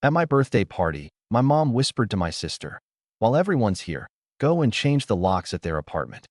At my birthday party, my mom whispered to my sister, "While everyone's here, go and change the locks at their apartment."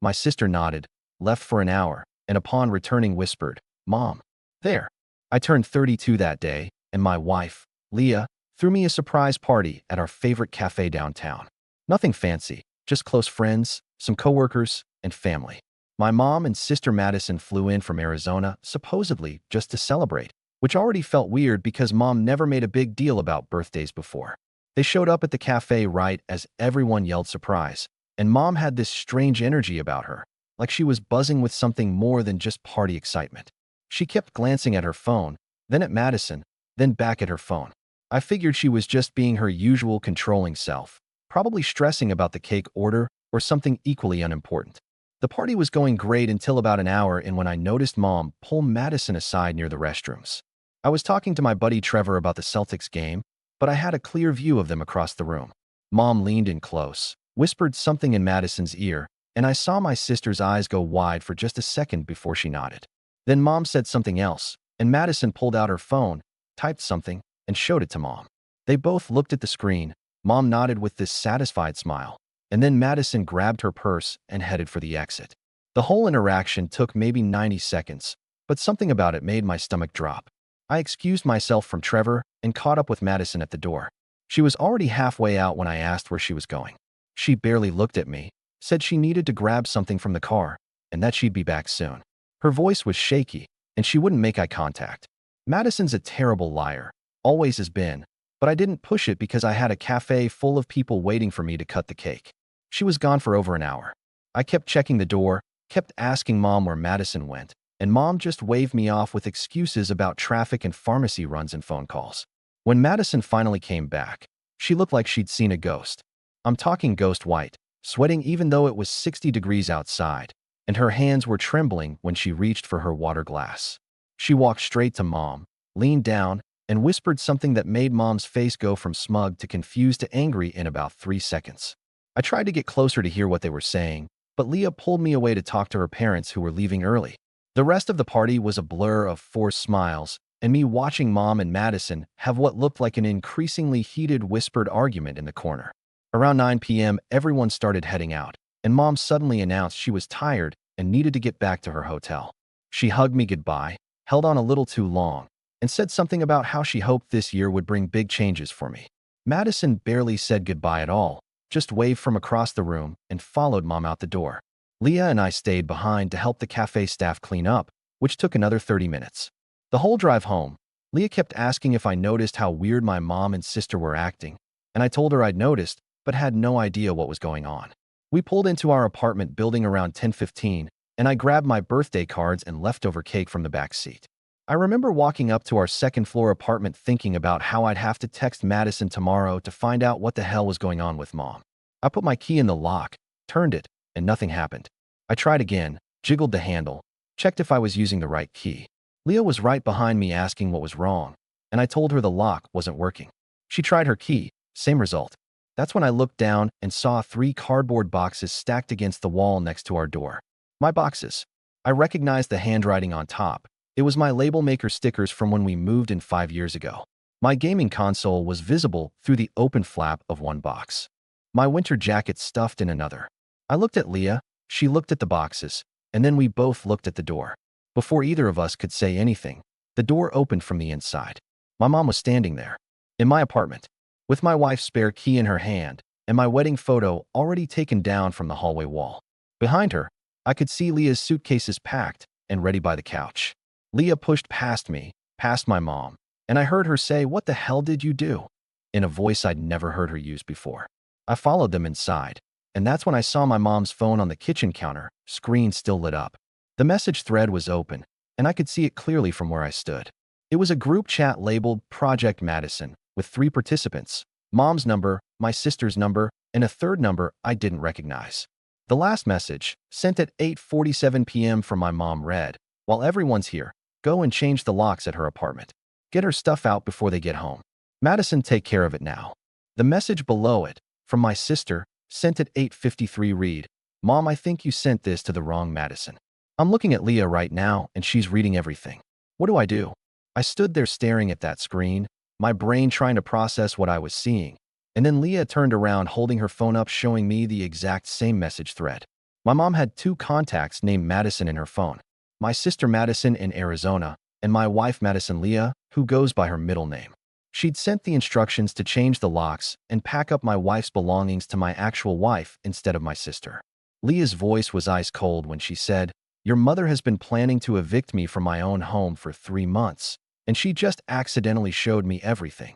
My sister nodded, left for an hour, and upon returning whispered, "Mom, there." I turned 32 that day, and my wife, Leah, threw me a surprise party at our favorite cafe downtown. Nothing fancy, just close friends, some coworkers, and family. My mom and sister Madison flew in from Arizona, supposedly just to celebrate, which already felt weird because mom never made a big deal about birthdays before. They showed up at the cafe right as everyone yelled surprise, and mom had this strange energy about her, like she was buzzing with something more than just party excitement. She kept glancing at her phone, then at Madison, then back at her phone. I figured she was just being her usual controlling self, probably stressing about the cake order or something equally unimportant. The party was going great until about an hour in when I noticed mom pull Madison aside near the restrooms. I was talking to my buddy Trevor about the Celtics game, but I had a clear view of them across the room. Mom leaned in close, whispered something in Madison's ear, and I saw my sister's eyes go wide for just a second before she nodded. Then mom said something else, and Madison pulled out her phone, typed something, and showed it to mom. They both looked at the screen. Mom nodded with this satisfied smile, and then Madison grabbed her purse and headed for the exit. The whole interaction took maybe 90 seconds, but something about it made my stomach drop. I excused myself from Trevor and caught up with Madison at the door. She was already halfway out when I asked where she was going. She barely looked at me, said she needed to grab something from the car, and that she'd be back soon. Her voice was shaky, and she wouldn't make eye contact. Madison's a terrible liar, always has been, but I didn't push it because I had a cafe full of people waiting for me to cut the cake. She was gone for over an hour. I kept checking the door, kept asking mom where Madison went, and mom just waved me off with excuses about traffic and pharmacy runs and phone calls. When Madison finally came back, she looked like she'd seen a ghost. I'm talking ghost white, sweating even though it was 60 degrees outside, and her hands were trembling when she reached for her water glass. She walked straight to mom, leaned down, and whispered something that made mom's face go from smug to confused to angry in about 3 seconds. I tried to get closer to hear what they were saying, but Leah pulled me away to talk to her parents who were leaving early. The rest of the party was a blur of forced smiles, and me watching mom and Madison have what looked like an increasingly heated whispered argument in the corner. Around 9 p.m., everyone started heading out, and mom suddenly announced she was tired and needed to get back to her hotel. She hugged me goodbye, held on a little too long, and said something about how she hoped this year would bring big changes for me. Madison barely said goodbye at all, just waved from across the room and followed mom out the door. Leah and I stayed behind to help the cafe staff clean up, which took another 30 minutes. The whole drive home, Leah kept asking if I noticed how weird my mom and sister were acting, and I told her I'd noticed, but had no idea what was going on. We pulled into our apartment building around 10:15, and I grabbed my birthday cards and leftover cake from the back seat. I remember walking up to our second-floor apartment thinking about how I'd have to text Madison tomorrow to find out what the hell was going on with mom. I put my key in the lock, turned it, and nothing happened. I tried again, jiggled the handle, checked if I was using the right key. Leah was right behind me asking what was wrong, and I told her the lock wasn't working. She tried her key, same result. That's when I looked down and saw 3 cardboard boxes stacked against the wall next to our door. My boxes. I recognized the handwriting on top. It was my label maker stickers from when we moved in 5 years ago. My gaming console was visible through the open flap of one box. My winter jacket stuffed in another. I looked at Leah, she looked at the boxes, and then we both looked at the door. Before either of us could say anything, the door opened from the inside. My mom was standing there, in my apartment, with my wife's spare key in her hand and my wedding photo already taken down from the hallway wall. Behind her, I could see Leah's suitcases packed and ready by the couch. Leah pushed past me, past my mom, and I heard her say, "What the hell did you do?" in a voice I'd never heard her use before. I followed them inside, and that's when I saw my mom's phone on the kitchen counter, screen still lit up. The message thread was open, and I could see it clearly from where I stood. It was a group chat labeled Project Madison, with 3 participants, mom's number, my sister's number, and a third number I didn't recognize. The last message, sent at 8:47 p.m. from my mom read, "While everyone's here, go and change the locks at her apartment. Get her stuff out before they get home. Madison, take care of it now." The message below it, from my sister, sent at 8:53 read, "Mom, I think you sent this to the wrong Madison." I'm looking at Leah right now, and she's reading everything. What do? I stood there staring at that screen, my brain trying to process what I was seeing. And then Leah turned around holding her phone up showing me the exact same message thread. My mom had two contacts named Madison in her phone. My sister Madison in Arizona, and my wife Madison Leah, who goes by her middle name. She'd sent the instructions to change the locks and pack up my wife's belongings to my actual wife instead of my sister. Leah's voice was ice cold when she said, "Your mother has been planning to evict me from my own home for 3 months, and she just accidentally showed me everything."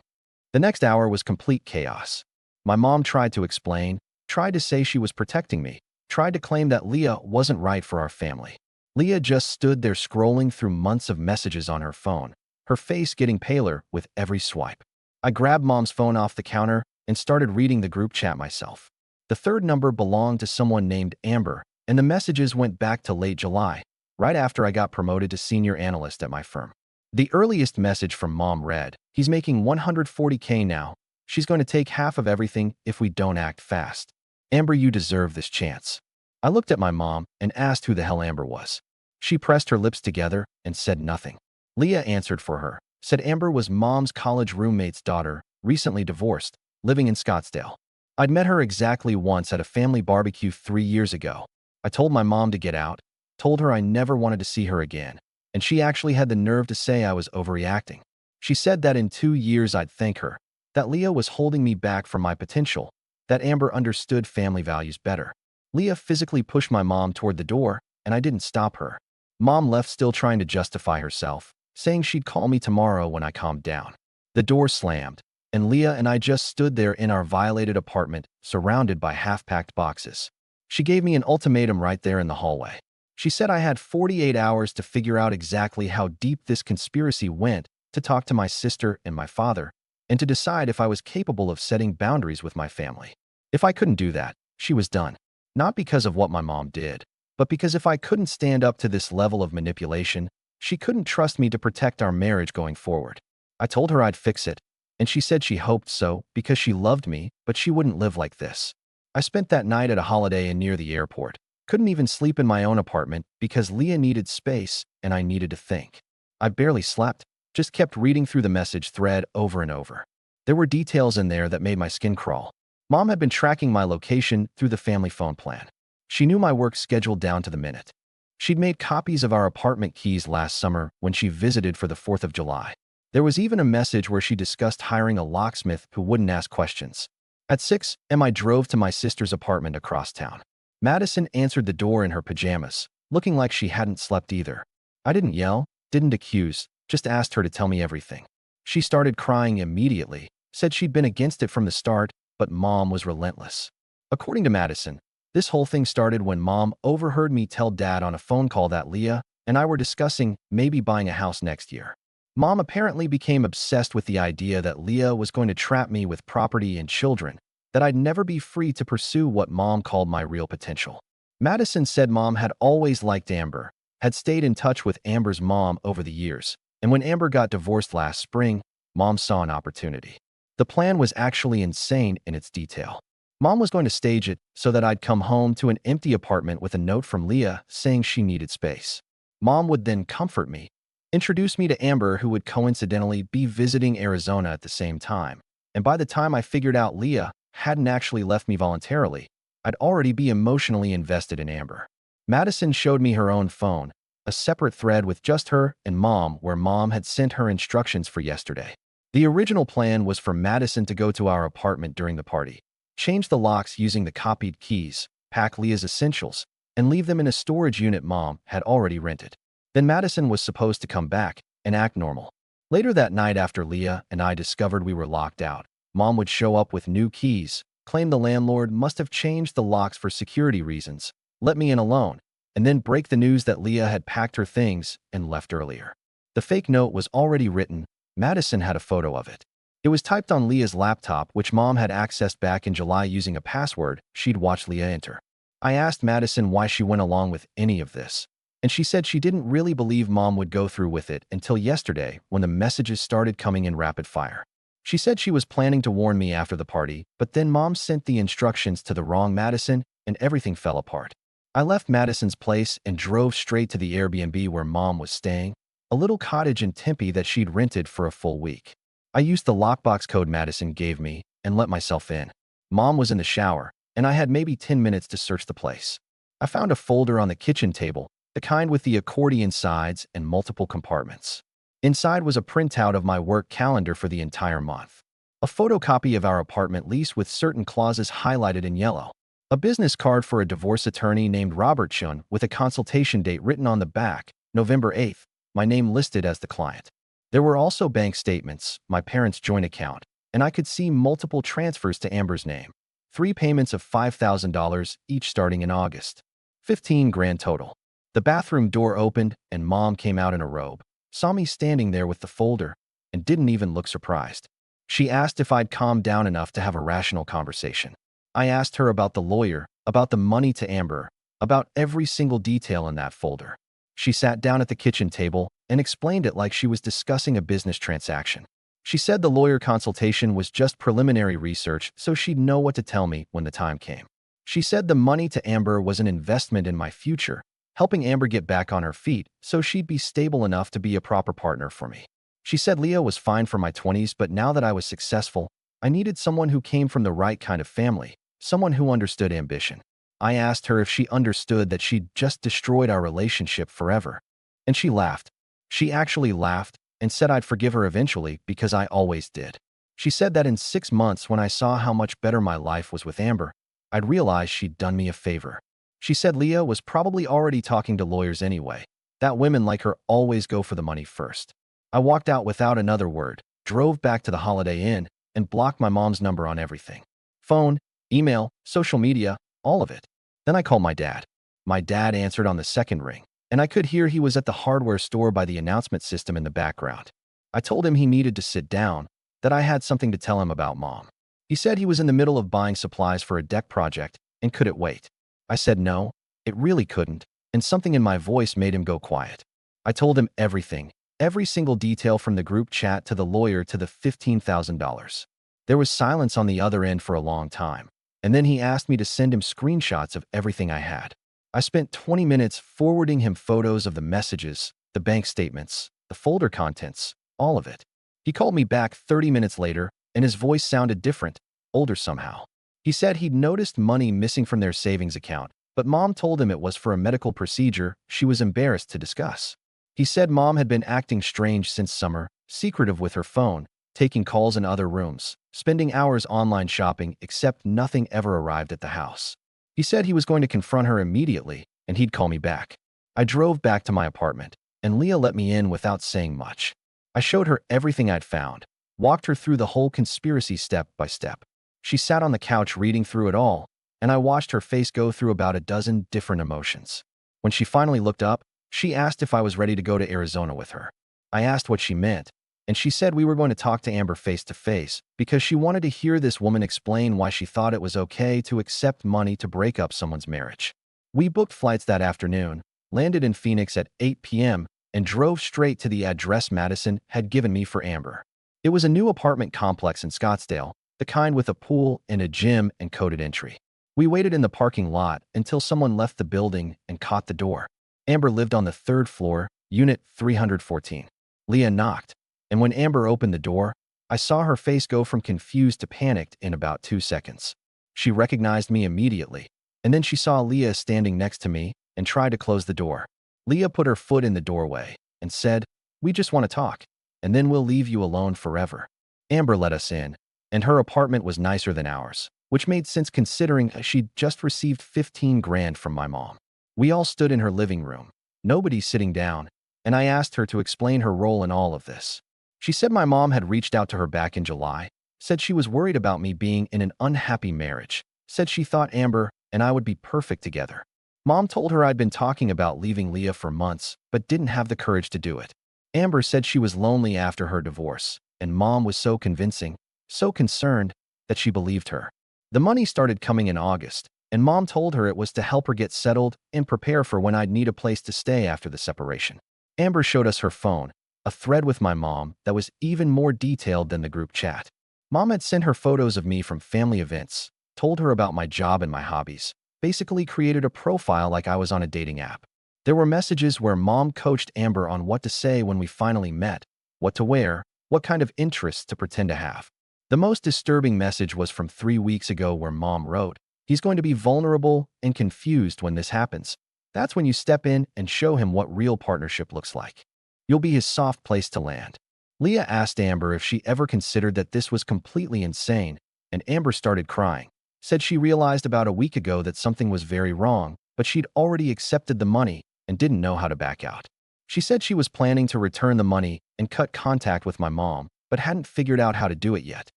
The next hour was complete chaos. My mom tried to explain, tried to say she was protecting me, tried to claim that Leah wasn't right for our family. Leah just stood there scrolling through months of messages on her phone, her face getting paler with every swipe. I grabbed mom's phone off the counter and started reading the group chat myself. The third number belonged to someone named Amber, and the messages went back to late July, right after I got promoted to senior analyst at my firm. The earliest message from mom read, "He's making $140K now. She's going to take half of everything if we don't act fast. Amber, you deserve this chance." I looked at my mom and asked who the hell Amber was. She pressed her lips together and said nothing. Leah answered for her, said Amber was mom's college roommate's daughter, recently divorced, living in Scottsdale. I'd met her exactly once at a family barbecue 3 years ago. I told my mom to get out, told her I never wanted to see her again, and she actually had the nerve to say I was overreacting. She said that in 2 years I'd thank her, that Leah was holding me back from my potential, that Amber understood family values better. Leah physically pushed my mom toward the door, and I didn't stop her. Mom left still trying to justify herself, saying she'd call me tomorrow when I calmed down. The door slammed, and Leah and I just stood there in our violated apartment, surrounded by half-packed boxes. She gave me an ultimatum right there in the hallway. She said I had 48 hours to figure out exactly how deep this conspiracy went, to talk to my sister and my father, and to decide if I was capable of setting boundaries with my family. If I couldn't do that, she was done. Not because of what my mom did, but because if I couldn't stand up to this level of manipulation, she couldn't trust me to protect our marriage going forward. I told her I'd fix it, and she said she hoped so because she loved me, but she wouldn't live like this. I spent that night at a Holiday Inn near the airport. Couldn't even sleep in my own apartment because Leah needed space and I needed to think. I barely slept, just kept reading through the message thread over and over. There were details in there that made my skin crawl. Mom had been tracking my location through the family phone plan. She knew my work schedule down to the minute. She'd made copies of our apartment keys last summer when she visited for the 4th of July. There was even a message where she discussed hiring a locksmith who wouldn't ask questions. At 6 a.m. I drove to my sister's apartment across town. Madison answered the door in her pajamas, looking like she hadn't slept either. I didn't yell, didn't accuse, just asked her to tell me everything. She started crying immediately, said she'd been against it from the start, but Mom was relentless. According to Madison, this whole thing started when Mom overheard me tell Dad on a phone call that Leah and I were discussing maybe buying a house next year. Mom apparently became obsessed with the idea that Leah was going to trap me with property and children, that I'd never be free to pursue what Mom called my real potential. Madison said Mom had always liked Amber, had stayed in touch with Amber's mom over the years, and when Amber got divorced last spring, Mom saw an opportunity. The plan was actually insane in its detail. Mom was going to stage it so that I'd come home to an empty apartment with a note from Leah saying she needed space. Mom would then comfort me, introduce me to Amber, who would coincidentally be visiting Arizona at the same time, and by the time I figured out Leah hadn't actually left me voluntarily, I'd already be emotionally invested in Amber. Madison showed me her own phone, a separate thread with just her and Mom where Mom had sent her instructions for yesterday. The original plan was for Madison to go to our apartment during the party, change the locks using the copied keys, pack Leah's essentials, and leave them in a storage unit Mom had already rented. Then Madison was supposed to come back and act normal. Later that night, after Leah and I discovered we were locked out, Mom would show up with new keys, claim the landlord must have changed the locks for security reasons, let me in alone, and then break the news that Leah had packed her things and left earlier. The fake note was already written. Madison had a photo of it. It was typed on Leah's laptop, which Mom had accessed back in July using a password she'd watched Leah enter. I asked Madison why she went along with any of this, and she said she didn't really believe Mom would go through with it until yesterday when the messages started coming in rapid fire. She said she was planning to warn me after the party, but then Mom sent the instructions to the wrong Madison and everything fell apart. I left Madison's place and drove straight to the Airbnb where Mom was staying, a little cottage in Tempe that she'd rented for a full week. I used the lockbox code Madison gave me and let myself in. Mom was in the shower, and I had maybe 10 minutes to search the place. I found a folder on the kitchen table, the kind with the accordion sides and multiple compartments. Inside was a printout of my work calendar for the entire month. A photocopy of our apartment lease with certain clauses highlighted in yellow. A business card for a divorce attorney named Robert Chun with a consultation date written on the back, November 8th, my name listed as the client. There were also bank statements, my parents' joint account, and I could see multiple transfers to Amber's name. 3 payments of $5,000, each starting in August. 15 grand total. The bathroom door opened, and Mom came out in a robe, saw me standing there with the folder, and didn't even look surprised. She asked if I'd calmed down enough to have a rational conversation. I asked her about the lawyer, about the money to Amber, about every single detail in that folder. She sat down at the kitchen table and explained it like she was discussing a business transaction. She said the lawyer consultation was just preliminary research, so she'd know what to tell me when the time came. She said the money to Amber was an investment in my future, helping Amber get back on her feet so she'd be stable enough to be a proper partner for me. She said Leah was fine for my 20s, but now that I was successful, I needed someone who came from the right kind of family, someone who understood ambition. I asked her if she understood that she'd just destroyed our relationship forever. And she laughed. She actually laughed and said I'd forgive her eventually because I always did. She said that in 6 months, when I saw how much better my life was with Amber, I'd realized she'd done me a favor. She said Leah was probably already talking to lawyers anyway, that women like her always go for the money first. I walked out without another word, drove back to the Holiday Inn, and blocked my mom's number on everything. Phone, email, social media, all of it. Then I called my dad. My dad answered on the second ring, and I could hear he was at the hardware store by the announcement system in the background. I told him he needed to sit down, that I had something to tell him about Mom. He said he was in the middle of buying supplies for a deck project and could it wait. I said no, it really couldn't, and something in my voice made him go quiet. I told him everything, every single detail from the group chat to the lawyer to the $15,000. There was silence on the other end for a long time, and then he asked me to send him screenshots of everything I had. I spent 20 minutes forwarding him photos of the messages, the bank statements, the folder contents, all of it. He called me back 30 minutes later, and his voice sounded different, older somehow. He said he'd noticed money missing from their savings account, but Mom told him it was for a medical procedure she was embarrassed to discuss. He said Mom had been acting strange since summer, secretive with her phone, taking calls in other rooms, spending hours online shopping, except nothing ever arrived at the house. He said he was going to confront her immediately, and he'd call me back. I drove back to my apartment, and Leah let me in without saying much. I showed her everything I'd found, walked her through the whole conspiracy step by step. She sat on the couch reading through it all, and I watched her face go through about a dozen different emotions. When she finally looked up, she asked if I was ready to go to Arizona with her. I asked what she meant, and she said we were going to talk to Amber face to face because she wanted to hear this woman explain why she thought it was okay to accept money to break up someone's marriage. We booked flights that afternoon, landed in Phoenix at 8 p.m., and drove straight to the address Madison had given me for Amber. It was a new apartment complex in Scottsdale, the kind with a pool and a gym and coded entry. We waited in the parking lot until someone left the building and caught the door. Amber lived on the 3rd floor, unit 314. Leah knocked, and when Amber opened the door, I saw her face go from confused to panicked in about 2 seconds. She recognized me immediately, and then she saw Leah standing next to me and tried to close the door. Leah put her foot in the doorway and said, "We just want to talk, and then we'll leave you alone forever." Amber let us in, and her apartment was nicer than ours, which made sense considering she'd just received 15 grand from my mom. We all stood in her living room, nobody sitting down, and I asked her to explain her role in all of this. She said my mom had reached out to her back in July, said she was worried about me being in an unhappy marriage, said she thought Amber and I would be perfect together. Mom told her I'd been talking about leaving Leah for months, but didn't have the courage to do it. Amber said she was lonely after her divorce, and Mom was so convincing, so concerned, that she believed her. The money started coming in August, and Mom told her it was to help her get settled and prepare for when I'd need a place to stay after the separation. Amber showed us her phone, a thread with my mom that was even more detailed than the group chat. Mom had sent her photos of me from family events, told her about my job and my hobbies, basically created a profile like I was on a dating app. There were messages where Mom coached Amber on what to say when we finally met, what to wear, What kind of interests to pretend to have? The most disturbing message was from 3 weeks ago where Mom wrote, "He's going to be vulnerable and confused when this happens. That's when you step in and show him what real partnership looks like. You'll be his soft place to land." Leah asked Amber if she ever considered that this was completely insane, and Amber started crying. Said she realized about a week ago that something was very wrong, but she'd already accepted the money and didn't know how to back out. She said she was planning to return the money and cut contact with my mom, but hadn't figured out how to do it yet.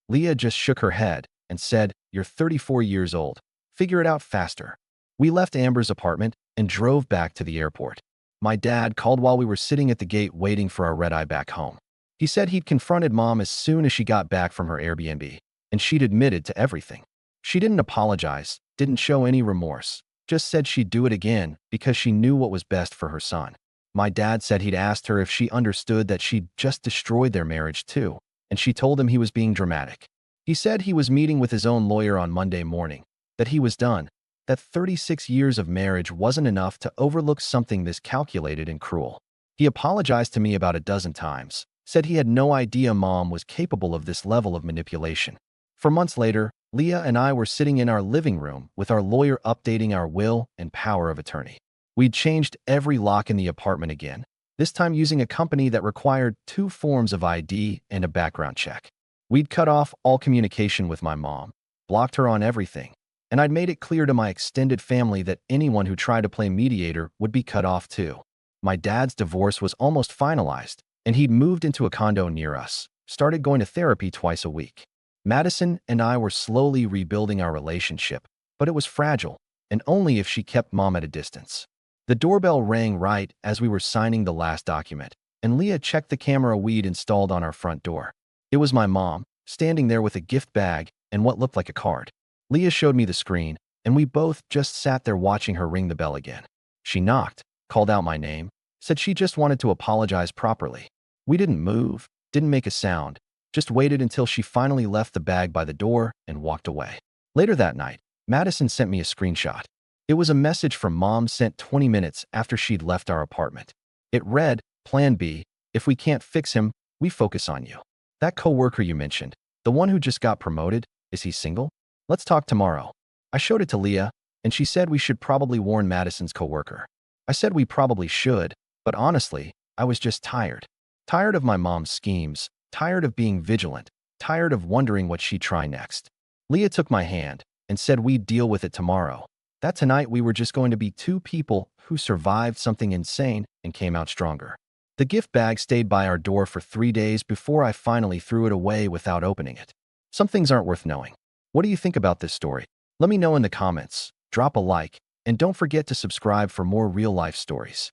Leah just shook her head and said, "You're 34 years old. Figure it out faster." We left Amber's apartment and drove back to the airport. My dad called while we were sitting at the gate waiting for our red-eye back home. He said he'd confronted Mom as soon as she got back from her Airbnb, and she'd admitted to everything. She didn't apologize, didn't show any remorse, just said she'd do it again because she knew what was best for her son. My dad said he'd asked her if she understood that she'd just destroyed their marriage too, and she told him he was being dramatic. He said he was meeting with his own lawyer on Monday morning, that he was done, that 36 years of marriage wasn't enough to overlook something this calculated and cruel. He apologized to me about a dozen times, said he had no idea Mom was capable of this level of manipulation. For months later, Leah and I were sitting in our living room with our lawyer updating our will and power of attorney. We'd changed every lock in the apartment again, this time using a company that required 2 forms of ID and a background check. We'd cut off all communication with my mom, blocked her on everything, and I'd made it clear to my extended family that anyone who tried to play mediator would be cut off too. My dad's divorce was almost finalized, and he'd moved into a condo near us, started going to therapy twice a week. Madison and I were slowly rebuilding our relationship, but it was fragile, and only if she kept Mom at a distance. The doorbell rang right as we were signing the last document, and Leah checked the camera we'd installed on our front door. It was my mom, standing there with a gift bag and what looked like a card. Leah showed me the screen, and we both just sat there watching her ring the bell again. She knocked, called out my name, said she just wanted to apologize properly. We didn't move, didn't make a sound, just waited until she finally left the bag by the door and walked away. Later that night, Madison sent me a screenshot. It was a message from Mom sent 20 minutes after she'd left our apartment. It read, "Plan B, if we can't fix him, we focus on you. That coworker you mentioned, the one who just got promoted, is he single? Let's talk tomorrow." I showed it to Leah, and she said we should probably warn Madison's coworker. I said we probably should, but honestly, I was just tired. Tired of my mom's schemes, tired of being vigilant, tired of wondering what she'd try next. Leah took my hand and said we'd deal with it tomorrow. That tonight we were just going to be 2 people who survived something insane and came out stronger. The gift bag stayed by our door for 3 days before I finally threw it away without opening it. Some things aren't worth knowing. What do you think about this story? Let me know in the comments, drop a like, and don't forget to subscribe for more real-life stories.